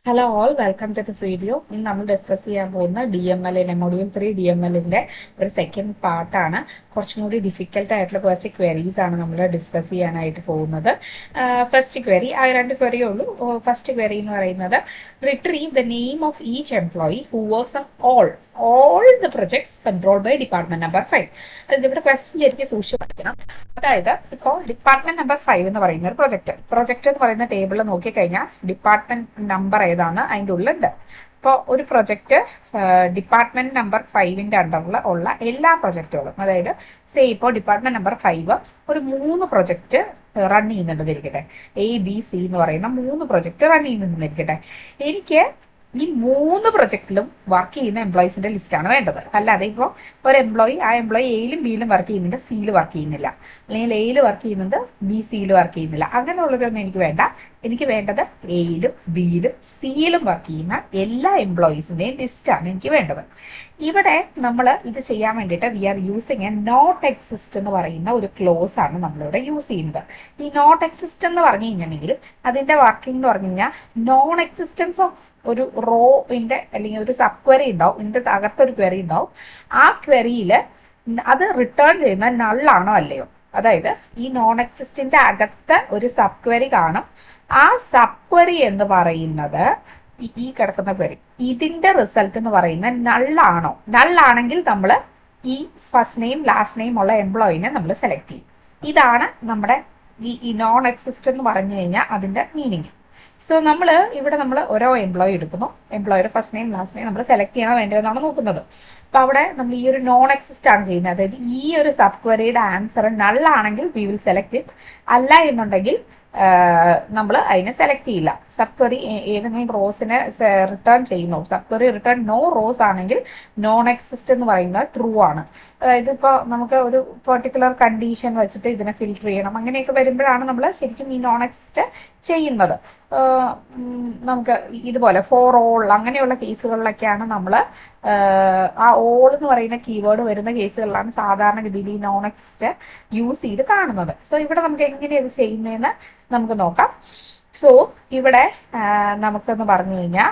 Hello all welcome to this video. ഇന്ന് നമ്മൾ discuss ചെയ്യാൻ പോകുന്ന DML മൊഡ്യൂൾ 3 DMLന്റെ ഒരു സെക്കൻഡ് പാർട്ടാണ്. കുറച്ചും കൂടി ഡിഫിക്കൽട്ട് ആയിട്ടുള്ള കുറച്ച് ക്വയറീസ് ആണ് നമ്മൾ ഡിസ്കസ് ചെയ്യാനായിട്ട് പോകുന്നത്. ഫസ്റ്റ് ക്വയറി, ആ രണ്ട് ക്വയറിയേ ഉള്ളൂ. ഫസ്റ്റ് ക്വയറി എന്ന് പറയുന്നത് retrieve the name of each employee who works on all the projects control by department number 5. ഇവിടെ ക്വസ്റ്റ്യൻ ശരിക്കും സൂക്ഷിച്ച് പഠിക്കണം. അതായത് ഇപ്പോൾ ഡിപ്പാർട്ട്മെന്റ് നമ്പർ 5 എന്ന് പറയുന്ന ഒരു പ്രൊജക്ട് എന്ന് പറയുന്ന ടേബിളിൽ നോക്കിക്കഴിഞ്ഞാൽ ഡിപ്പാർട്ട്മെന്റ് നമ്പർ ഏതാണ് അതിൻ്റെ ഉള്ളിലുണ്ട്. ഇപ്പോൾ ഒരു പ്രൊജക്ട് ഡിപ്പാർട്ട്മെന്റ് നമ്പർ 5ന്റെ അണ്ടറിൽ ഉള്ള എല്ലാ പ്രൊജക്റ്റുകളും, അതായത് സേ ഇപ്പോൾ ഡിപ്പാർട്ട്മെന്റ് നമ്പർ 5 ഒരു 3 പ്രൊജക്ട് റൺ ചെയ്യുന്നുണ്ടെന്നിരിക്കട്ടെ. ABC എന്ന് പറയുന്ന 3 പ്രൊജക്ട് റൺ ചെയ്യുന്നുണ്ടെന്നിരിക്കട്ടെ. എനിക്ക് ഈ 3 പ്രൊജക്റ്റിലും വർക്ക് ചെയ്യുന്ന എംപ്ലോയീസിന്റെ ലിസ്റ്റാണ് വേണ്ടത്. അല്ലാതെ ഇപ്പോൾ ഒരു ആ എംപ്ലോയി എയിലും ബിയിലും വർക്ക് ചെയ്യുന്നുണ്ട്, സിയിൽ വർക്ക് ചെയ്യുന്നില്ല, അല്ലെങ്കിൽ എയിൽ വർക്ക് ചെയ്യുന്നുണ്ട് BCയിൽ വർക്ക് ചെയ്യുന്നില്ല, അങ്ങനെയുള്ളവരൊന്നും എനിക്ക് വേണ്ട. എനിക്ക് വേണ്ടത് എയിലും ബിയിലും സിയിലും വർക്ക് ചെയ്യുന്ന എല്ലാ എംപ്ലോയീസിന്റെയും ലിസ്റ്റാണ് എനിക്ക് വേണ്ടത്. ഇവിടെ നമ്മൾ ഇത് ചെയ്യാൻ വേണ്ടിയിട്ട് we are using a not exist എന്ന് പറയുന്ന ഒരു ക്ലോസ് ആണ് നമ്മളിവിടെ യൂസ് ചെയ്യുന്നത്. ഈ നോട്ട് എക്സിസ്റ്റ് എന്ന് പറഞ്ഞു കഴിഞ്ഞിട്ടുണ്ടെങ്കിൽ അതിന്റെ വർക്കിംഗ് എന്ന് പറഞ്ഞു കഴിഞ്ഞാൽ നോൺ എക്സിസ്റ്റൻസ് ഓഫ് ഒരു റോന്റെ അല്ലെങ്കിൽ ഒരു സബ് ക്വറി ഉണ്ടാവും, ഇതിന്റെ അകത്തൊരു ക്വറി ഉണ്ടാവും. ആ ക്വറിയിൽ അത് റിട്ടേൺ ചെയ്യുന്ന നള്ളാണോ അല്ലയോ, അതായത് ഈ നോൺ എക്സിസ്റ്റിന്റെ അകത്ത് ഒരു സബ് ക്വറി കാണും. ആ സബ് ക്വറി എന്ന് പറയുന്നത് ഈ കിടക്കുന്ന ക്വറി, ഇതിന്റെ റിസൾട്ട് എന്ന് പറയുന്നത് നള്ളാണോ. നള്ളാണെങ്കിൽ നമ്മൾ ഈ ഫസ്റ്റ് നെയിം ലാസ്റ്റ് നെയിം ഉള്ള എംപ്ലോയിനെ നമ്മൾ സെലക്ട് ചെയ്യും. ഇതാണ് നമ്മുടെ ഈ നോൺ എക്സിസ്റ്റ് എന്ന് പറഞ്ഞു കഴിഞ്ഞാൽ അതിന്റെ മീനിങ്. സോ നമ്മൾ ഓരോ എംപ്ലോയി എടുക്കുന്നു, എംപ്ലോയിയുടെ ഫസ്റ്റ് നെയിം ലാസ്റ്റ് നെയിം നമ്മൾ സെലക്ട് ചെയ്യണോ വേണ്ടതെന്നാണ് നോക്കുന്നത്. അപ്പൊ അവിടെ നമ്മൾ ഈ ഒരു നോൺ എക്സിസ്റ്റ് ആണ് ചെയ്യുന്നത്. അതായത് ഈ ഒരു സബ് ക്വറിയുടെ ആൻസർ നള്ളാണെങ്കിൽ വി വിൽ സെലക്ട് ഇറ്റ്, അല്ല എന്നുണ്ടെങ്കിൽ നമ്മൾ അതിനെ സെലക്ട് ചെയ്യില്ല. സബ് ക്വറി ഏതെങ്കിലും റോസിനെ റിട്ടേൺ ചെയ്യുന്നു, sub query return no rows ആണെങ്കിൽ നോൺ എക്സിസ്റ്റ് എന്ന് പറയുന്നത് ട്രൂ ആണ്. അതായത് ഇപ്പോൾ നമുക്ക് ഒരു പെർട്ടിക്കുലർ കണ്ടീഷൻ വെച്ചിട്ട് ഇതിനെ ഫിൽട്ടർ ചെയ്യണം, അങ്ങനെയൊക്കെ വരുമ്പോഴാണ് നമ്മൾ ശരിക്കും ഈ നോൺ എക്സിസ്റ്റ് ചെയ്യുന്നത്. നമുക്ക് ഇതുപോലെ ഫോർ ഓൾ അങ്ങനെയുള്ള കേസുകളിലൊക്കെയാണ് നമ്മൾ ആ ഓൾ എന്ന് പറയുന്ന കീവേഡ് വരുന്ന കേസുകളിലാണ് സാധാരണഗതിയിൽ ഈ നോൺ എക്സിസ്റ്റ് യൂസ് ചെയ്ത് കാണുന്നത്. സോ ഇവിടെ നമുക്ക് എങ്ങനെയാണ് ഇത് ചെയ്യുന്നതെന്ന് നമുക്ക് നോക്കാം. സോ ഇവിടെ നമുക്കെന്ന് പറഞ്ഞു കഴിഞ്ഞാൽ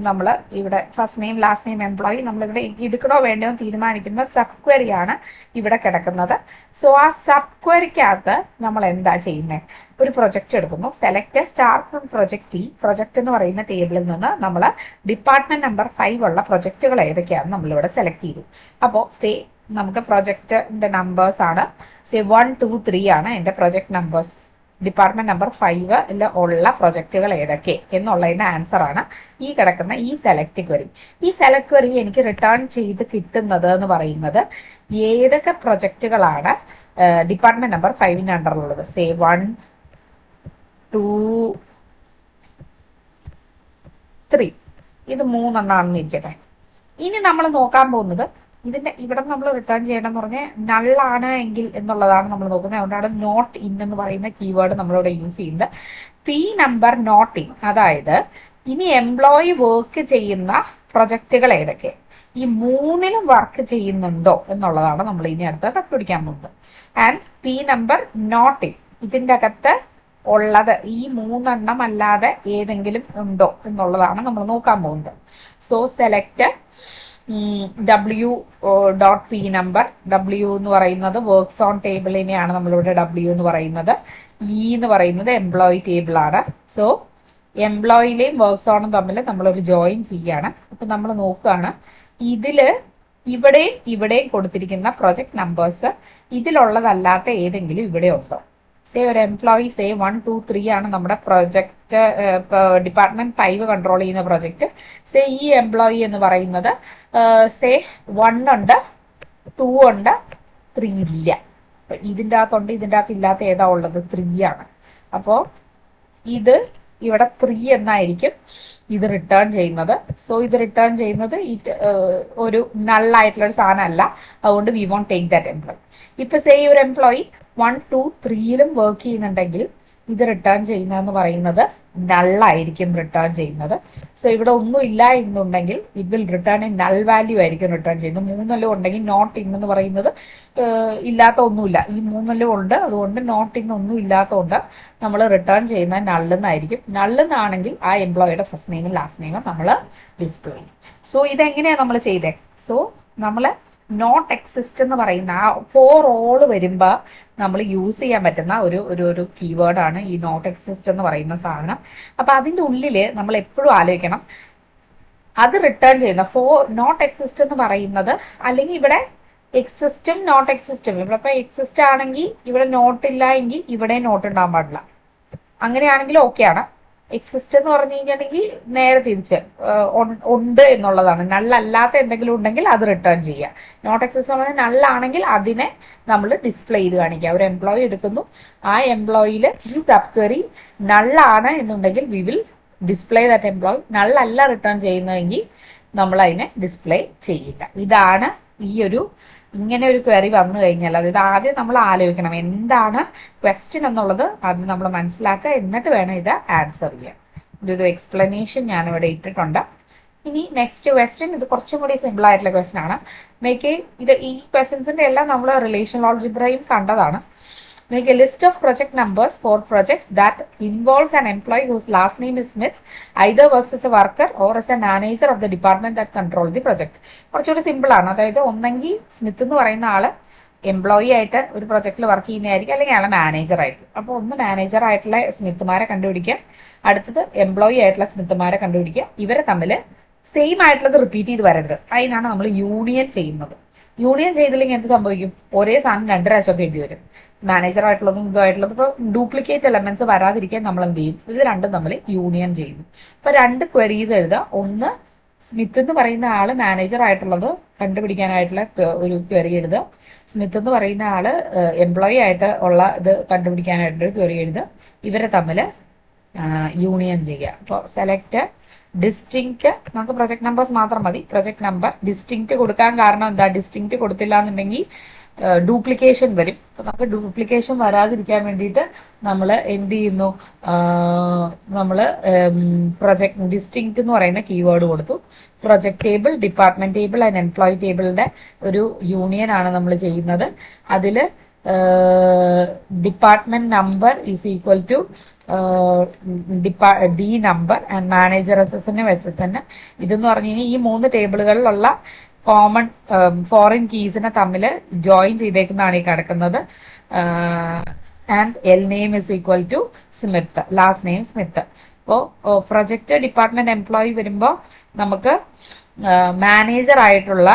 നമ്മൾ ഇവിടെ first name last name employee നമ്മളിവിടെ എടുക്കണോ വേണ്ടോ തീരുമാനിക്കുന്ന സബ് ക്വറിയാണ് ഇവിടെ കിടക്കുന്നത്. സോ ആ സബ് ക്വറിക്കകത്ത് നമ്മൾ എന്താ ചെയ്യുന്നത്, ഒരു പ്രൊജക്ട് എടുക്കുന്നു, select star from project. Project എന്ന് പറയുന്ന ടേബിളിൽ നിന്ന് നമ്മൾ ഡിപ്പാർട്ട്മെന്റ് നമ്പർ 5 ഉള്ള പ്രൊജക്റ്റുകൾ ഏതൊക്കെയാണ് നമ്മളിവിടെ സെലക്ട് ചെയ്തു. അപ്പോൾ സേ നമുക്ക് പ്രൊജക്ടിന്റെ നമ്പേഴ്സ് ആണ്, സേ 1 2 3 ആണ് എൻ്റെ പ്രൊജക്ട് നമ്പേഴ്സ്. ഡിപ്പാർട്ട്മെന്റ് നമ്പർ 5 ഉള്ള പ്രൊജക്റ്റുകൾ ഏതൊക്കെ എന്നുള്ളതിന്റെ ആൻസർ ആണ് ഈ കിടക്കുന്ന ഈ സെലക്ട് ക്വറി. ഈ സെലക്ട് ക്വറി എനിക്ക് റിട്ടേൺ ചെയ്ത് കിട്ടുന്നത് എന്ന് പറയുന്നത് ഏതൊക്കെ പ്രൊജക്റ്റുകളാണ് ഡിപ്പാർട്ട്മെന്റ് നമ്പർ 5ന്റെ അണ്ടറിലുള്ളത്. സേ 1 2 3, ഇത് 3 എണ്ണാണെന്ന് ഇരിക്കട്ടെ. ഇനി നമ്മൾ നോക്കാൻ പോകുന്നത് ഇതിന്റെ ഇവിടെ നമ്മൾ റിട്ടേൺ ചെയ്യണമെന്ന് പറഞ്ഞാൽ നള്ളാണ് എങ്കിൽ എന്നുള്ളതാണ് നമ്മൾ നോക്കുന്നത്. അതുകൊണ്ടാണ് നോട്ട് ഇൻ എന്ന് പറയുന്ന കീവേഡ് നമ്മളിവിടെ യൂസ് ചെയ്യുന്നത്. പി നമ്പർ നോട്ട് ഇൻ, അതായത് ഇനി എംപ്ലോയി വർക്ക് ചെയ്യുന്ന പ്രൊജക്റ്റുകൾ ഏതൊക്കെ, ഈ 3ലും വർക്ക് ചെയ്യുന്നുണ്ടോ എന്നുള്ളതാണ് നമ്മൾ ഇനി അടുത്ത് കണ്ടുപിടിക്കാൻ പോകുന്നത്. And P number note in, ഇതിൻ്റെ അകത്ത് ഉള്ളത് ഈ 3 എണ്ണം അല്ലാതെ ഏതെങ്കിലും ഉണ്ടോ എന്നുള്ളതാണ് നമ്മൾ നോക്കാൻ പോകുന്നത്. So select W.P number. W എന്ന് പറയുന്നത് വർക്ക്സ് ഓൺ ടേബിളിനെയാണ് നമ്മളിവിടെ W എന്ന് പറയുന്നത്. എന്ന് പറയുന്നത് എംപ്ലോയി ടേബിൾ ആണ്. സോ എംപ്ലോയിലെയും വർക്ക്സ് ഓണും തമ്മിൽ നമ്മളൊരു ജോയിൻ ചെയ്യാണ്. അപ്പൊ നമ്മൾ നോക്കുകയാണ്, ഇവിടെയും കൊടുത്തിരിക്കുന്ന പ്രൊജക്ട് നമ്പേഴ്സ് ഇതിലുള്ളതല്ലാത്ത ഏതെങ്കിലും ഇവിടെ ഉണ്ടോ. സേ ഒരു എംപ്ലോയി സേ 1 2 3 ആണ് നമ്മുടെ പ്രൊജക്ട് ഡിപ്പാർട്ട്മെന്റ് 5 കൺട്രോൾ ചെയ്യുന്ന പ്രൊജക്ട്. സേ ഈ എംപ്ലോയി എന്ന് പറയുന്നത് സേ 1 ഉണ്ട്, 2 ഉണ്ട്, 3 ഇല്ല. ഇതിൻ്റെ അകത്തുണ്ട്, ഇതിൻ്റെ അകത്ത് ഇല്ലാത്ത ഏതാ ഉള്ളത്, 3 ആണ്. അപ്പോൾ ഇത് ഇവിടെ 3 എന്നായിരിക്കും ഇത് റിട്ടേൺ ചെയ്യുന്നത്. സോ ഇത് റിട്ടേൺ ചെയ്യുന്നത് ഒരു നള്ളായിട്ടുള്ള ഒരു സാധനം അല്ല, അതുകൊണ്ട് we won't take that employee. ഇപ്പൊ സേ ഒരു എംപ്ലോയി 1 2 3യിലും വർക്ക് ചെയ്യുന്നുണ്ടെങ്കിൽ ഇത് റിട്ടേൺ ചെയ്യുന്നതെന്ന് പറയുന്നത് നള്ളായിരിക്കും റിട്ടേൺ ചെയ്യുന്നത്. സോ ഇവിടെ ഒന്നും ഇല്ല എന്നുണ്ടെങ്കിൽ it will return in null value ആയിരിക്കും റിട്ടേൺ ചെയ്യുന്നത്. മൂന്നെല്ലാം ഉണ്ടെങ്കിൽ നോട്ട് ഇൻ എന്ന് പറയുന്നത് ഇല്ലാത്ത ഒന്നുമില്ല. ഈ മൂന്നെല്ലാം ഉണ്ട്, അതുകൊണ്ട് നോട്ട് ഇൻ ഒന്നും ഇല്ലാത്തതുകൊണ്ട് നമ്മൾ റിട്ടേൺ ചെയ്യുന്ന നള്ളെന്നായിരിക്കും. നള്ളെന്നാണെങ്കിൽ ആ എംപ്ലോയിയുടെ ഫസ്റ്റ് നെയിമും ലാസ്റ്റ് നെയിമും നമ്മൾ ഡിസ്പ്ലേ ചെയ്യും. സോ ഇതെങ്ങനെയാണ് നമ്മൾ ചെയ്തേ? സോ നമ്മൾ നോട്ട് എക്സിസ്റ്റ് എന്ന് പറയുന്ന ആ ഫോർ ഓൾ വരുമ്പോൾ നമ്മൾ യൂസ് ചെയ്യാൻ പറ്റുന്ന ഒരു കീവേഡാണ് ഈ നോട്ട് എക്സിസ്റ്റ് എന്ന് പറയുന്ന സാധനം. അപ്പൊ അതിൻ്റെ ഉള്ളിൽ നമ്മൾ എപ്പോഴും ആലോചിക്കണം, അത് റിട്ടേൺ ചെയ്യുന്ന നോട്ട് എക്സിസ്റ്റ് എന്ന് പറയുന്നത്, അല്ലെങ്കിൽ ഇവിടെ എക്സിസ്റ്റും നോട്ട് എക്സിസ്റ്റും, ഇവിടെ ഇപ്പൊ എക്സിസ്റ്റ് ആണെങ്കിൽ ഇവിടെ നോട്ട് ഇല്ല എങ്കിൽ ഇവിടെ നോട്ട് ഉണ്ടാകാൻ പാടില്ല. അങ്ങനെയാണെങ്കിൽ ഓക്കെയാണ്. എക്സിസ്റ്റ് എന്ന് പറഞ്ഞു കഴിഞ്ഞിട്ടുണ്ടെങ്കിൽ നേരെ തിരിച്ച് ഉണ്ട് എന്നുള്ളതാണ്. നല്ലല്ലാത്ത എന്തെങ്കിലും ഉണ്ടെങ്കിൽ അത് റിട്ടേൺ ചെയ്യുക. നോട്ട് എക്സിസ്റ്റ് എന്ന് പറഞ്ഞാൽ നല്ലാണെങ്കിൽ അതിനെ നമ്മൾ ഡിസ്പ്ലേ ചെയ്ത് കാണിക്കുക. ഒരു എംപ്ലോയി എടുക്കുന്നു, ആ എംപ്ലോയിയിൽ ഈ സബ് ക്വറി നള്ളാണ് എന്നുണ്ടെങ്കിൽ we will display that employee. നള്ളല്ല റിട്ടേൺ ചെയ്യുന്നതെങ്കിൽ നമ്മൾ അതിനെ ഡിസ്പ്ലേ ചെയ്യില്ല. ഇതാണ് ഇങ്ങനെ ഒരു ക്വറി വന്നു കഴിഞ്ഞാൽ, അതായത് ആദ്യം നമ്മൾ ആലോചിക്കണം എന്താണ് ക്വസ്റ്റ്യൻ എന്നുള്ളത്, ആദ്യം നമ്മൾ മനസ്സിലാക്കുക, എന്നിട്ട് വേണം ഇത് ആൻസർ ചെയ്യാൻ. ഇതൊരു എക്സ്പ്ലനേഷൻ ഞാനിവിടെ ഇട്ടിട്ടുണ്ട്. ഇനി നെക്സ്റ്റ് ക്വസ്റ്റ്യൻ, ഇത് കുറച്ചും കൂടി സിമ്പിൾ ആയിട്ടുള്ള ക്വസ്റ്റ്യൻ ആണ്. ഈ ക്വസ്റ്റ്യൻസിന്റെ എല്ലാം നമ്മൾ റിലേഷണൽ ആൾജിബ്രയും കണ്ടതാണ്. Make a list of project numbers for projects that involves an employee whose last name is Smith, either works as a worker or as a manager of the department that controls the project. കുറച്ചുകൂടി simple ആണ്. അതായത് ഒന്നെങ്കിൽ Smith എന്ന് പറയുന്ന ആള് employee ആയിട്ട് ഒരു പ്രൊജക്റ്റിൽ work ചെയ്യുന്നതായിരിക്കും, അല്ലെങ്കിൽ അയാൾ മാനേജർ ആയിരിക്കും. അപ്പോൾ ഒന്ന് മാനേജർ ആയിട്ടുള്ള സ്മിത്തുമാരെ കണ്ടുപിടിക്കുക, അടുത്തത് എംപ്ലോയി ആയിട്ടുള്ള സ്മിത്തുമാരെ കണ്ടുപിടിക്കുക. ഇവരെ തമ്മിൽ സെയിം ആയിട്ടുള്ളത് റിപ്പീറ്റ് ചെയ്ത് വരരുത്. അതിനാണ് നമ്മൾ യൂണിയൻ ചെയ്യുന്നത്. യൂണിയൻ ചെയ്തില്ലെങ്കിൽ എന്ത് സംഭവിക്കും? ഒരേ സാധനം രണ്ട് പ്രാവശ്യമൊക്കെ എഴുതി വരും. മാനേജർ ആയിട്ടുള്ളതും ഇതുമായിട്ടുള്ളതും. ഇപ്പോൾ ഡ്യൂപ്ലിക്കേറ്റ് എലമെന്റ്സ് വരാതിരിക്കാൻ നമ്മൾ എന്ത് ചെയ്യും? ഇത് രണ്ടും തമ്മിൽ യൂണിയൻ ചെയ്യുന്നു. അപ്പൊ രണ്ട് ക്വരീസ് എഴുതുക. ഒന്ന് സ്മിത്ത് എന്ന് പറയുന്ന ആള് മാനേജർ ആയിട്ടുള്ളത് കണ്ടുപിടിക്കാനായിട്ടുള്ള ഒരു ക്വറി എഴുതുക. സ്മിത്ത് എന്ന് പറയുന്ന ആള് എംപ്ലോയി ആയിട്ട് ഉള്ള ഇത് കണ്ടുപിടിക്കാനായിട്ടൊരു ക്വറി എഴുതുക. ഇവരെ തമ്മിൽ യൂണിയൻ ചെയ്യുക. അപ്പോൾ സെലക്ട് ഡിസ്റ്റിങ്ക്റ്റ്, നമുക്ക് പ്രൊജക്ട് നമ്പേഴ്സ് മാത്രം മതി. പ്രൊജക്ട് നമ്പർ ഡിസ്റ്റിങ്ക്റ്റ് കൊടുക്കാൻ കാരണം എന്താ? ഡിസ്റ്റിങ്ക്റ്റ് കൊടുത്തില്ല എന്നുണ്ടെങ്കിൽ ഡ്യൂപ്ലിക്കേഷൻ വരും. അപ്പൊ നമുക്ക് ഡ്യൂപ്ലിക്കേഷൻ വരാതിരിക്കാൻ വേണ്ടിയിട്ട് നമ്മൾ എന്ത് ചെയ്യുന്നു? നമ്മൾ പ്രൊജക്ട് ഡിസ്റ്റിങ്ക്റ്റ് എന്ന് പറയുന്ന കീവേഡ് കൊടുത്തു. Project table, department table and employee ടേബിളിന്റെ ഒരു യൂണിയൻ ആണ് നമ്മൾ ചെയ്യുന്നത്. അതിൽ department number is equal to D number and manager എസ്എസ്എനും എസ്എസ്എനും. ഇതെന്ന് പറഞ്ഞു കഴിഞ്ഞാൽ ഈ മൂന്ന് ടേബിളുകളിലുള്ള കോമൺ ഫോറിൻ കീസിനെ തമ്മിൽ ജോയിൻ ചെയ്തേക്കുന്നതാണ് ഈ കിടക്കുന്നത്. And L name is equal to Smith, last name Smith. അപ്പോൾ പ്രൊജക്ട് ഡിപ്പാർട്ട്മെന്റ് എംപ്ലോയി വരുമ്പോൾ നമുക്ക് മാനേജർ ആയിട്ടുള്ള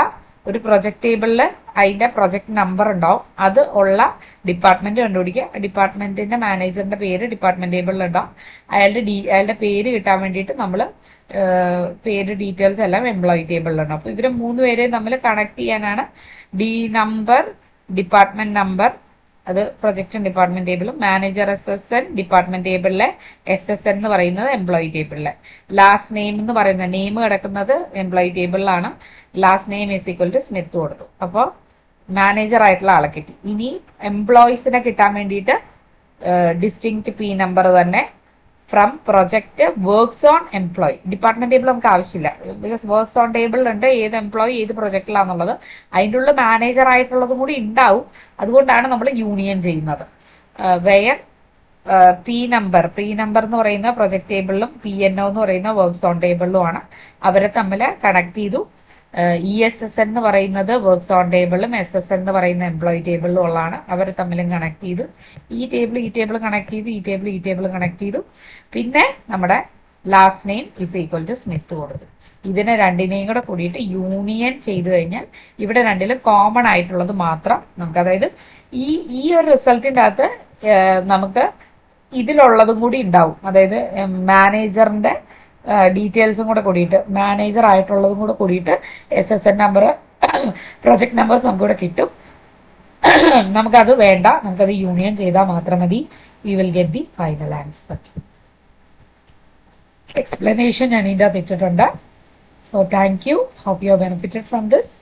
ഒരു പ്രൊജക്ട് ടേബിളിൽ അതിന്റെ പ്രൊജക്ട് നമ്പർ ഉണ്ടാവും. അത് ഉള്ള ഡിപ്പാർട്ട്മെന്റ് കണ്ടുപിടിക്കുക. ഡിപ്പാർട്ട്മെന്റിന്റെ മാനേജറിന്റെ പേര് ഡിപ്പാർട്ട്മെന്റ് ടേബിളിൽ ഉണ്ടാവും. അയാളുടെ പേര് കിട്ടാൻ വേണ്ടിയിട്ട് നമ്മൾ പേര് ഡീറ്റെയിൽസ് എല്ലാം എംപ്ലോയി ടേബിളിലുണ്ടാവും. അപ്പൊ ഇവരെ മൂന്ന് പേരെ തമ്മിൽ കണക്ട് ചെയ്യാനാണ് ഡി നമ്പർ, ഡിപ്പാർട്ട്മെന്റ് നമ്പർ, അത് പ്രൊജക്ട് ഡിപ്പാർട്ട്മെന്റ് ടേബിളും, മാനേജർ SSN ഡിപ്പാർട്ട്മെന്റ് ടേബിളിലെ SSN എന്ന് പറയുന്നത് എംപ്ലോയി ടേബിളിലെ, ലാസ്റ്റ് നെയിം എന്ന് പറയുന്ന നെയിം കിടക്കുന്നത് എംപ്ലോയി ടേബിളിലാണ്. Last name is equal to Smith കൊടുത്തു. അപ്പോൾ മാനേജർ ആയിട്ടുള്ള ആളെ കിട്ടി. ഇനി എംപ്ലോയീസിനെ കിട്ടാൻ വേണ്ടിയിട്ട് ഡിസ്റ്റിങ്ക്റ്റ് P നമ്പർ തന്നെ from project works on employee. Department table നമുക്ക് ആവശ്യമില്ല, ബിക്കോസ് വർക്ക്സ് ഓൺ ടേബിളിലുണ്ട് ഏത് എംപ്ലോയി ഏത് പ്രൊജക്റ്റിലാണെന്നുള്ളത്. അതിൻ്റെ ഉള്ളിൽ മാനേജർ ആയിട്ടുള്ളതും കൂടി ഉണ്ടാവും. അതുകൊണ്ടാണ് നമ്മൾ യൂണിയൻ ചെയ്യുന്നത്. വെയർ P നമ്പർ എന്ന് പറയുന്ന പ്രൊജക്ട് ടേബിളിലും PNO എന്ന് പറയുന്ന വർക്ക്സ് ഓൺ ടേബിളിലുമാണ്. അവരെ തമ്മിൽ കണക്ട് ചെയ്തു. ESSN എന്ന് പറയുന്നത് വർക്ക്സ് ഓൺ ടേബിളിലും SSN എന്ന് പറയുന്ന എംപ്ലോയി ടേബിളിലും ഉള്ളതാണ്. അവരെ തമ്മിലും കണക്ട് ചെയ്തു. ഈ ടേബിൾ കണക്ട് ചെയ്തു, ഈ ടേബിൾ കണക്ട് ചെയ്തു. പിന്നെ നമ്മുടെ last name is equal to Smith കൊടുത്തു. ഇതിനെ രണ്ടിനെയും കൂടെ കൂടിയിട്ട് യൂണിയൻ ചെയ്തു കഴിഞ്ഞാൽ ഇവിടെ രണ്ടിലും കോമൺ ആയിട്ടുള്ളത് മാത്രം നമുക്ക്, അതായത് ഈ ഒരു റിസൾട്ടിൻ്റെ അകത്ത് നമുക്ക് ഇതിലുള്ളതും കൂടി ഉണ്ടാവും. അതായത് മാനേജറിന്റെ ഡീറ്റെയിൽസും കൂടെ കൂടിയിട്ട്, മാനേജർ ആയിട്ടുള്ളതും കൂടെ കൂടിയിട്ട് SSN നമ്പർ, പ്രൊജക്ട് നമ്പേഴ്സ് നമുക്കിവിടെ കിട്ടും. നമുക്കത് വേണ്ട, നമുക്കത് യൂണിയൻ ചെയ്താൽ മാത്രം മതി. We will get the final answer. Explanation ഞാൻ ഇതിൻ്റെ അകത്ത് ഇട്ടിട്ടുണ്ട്. So thank you. Hope you have benefited from this.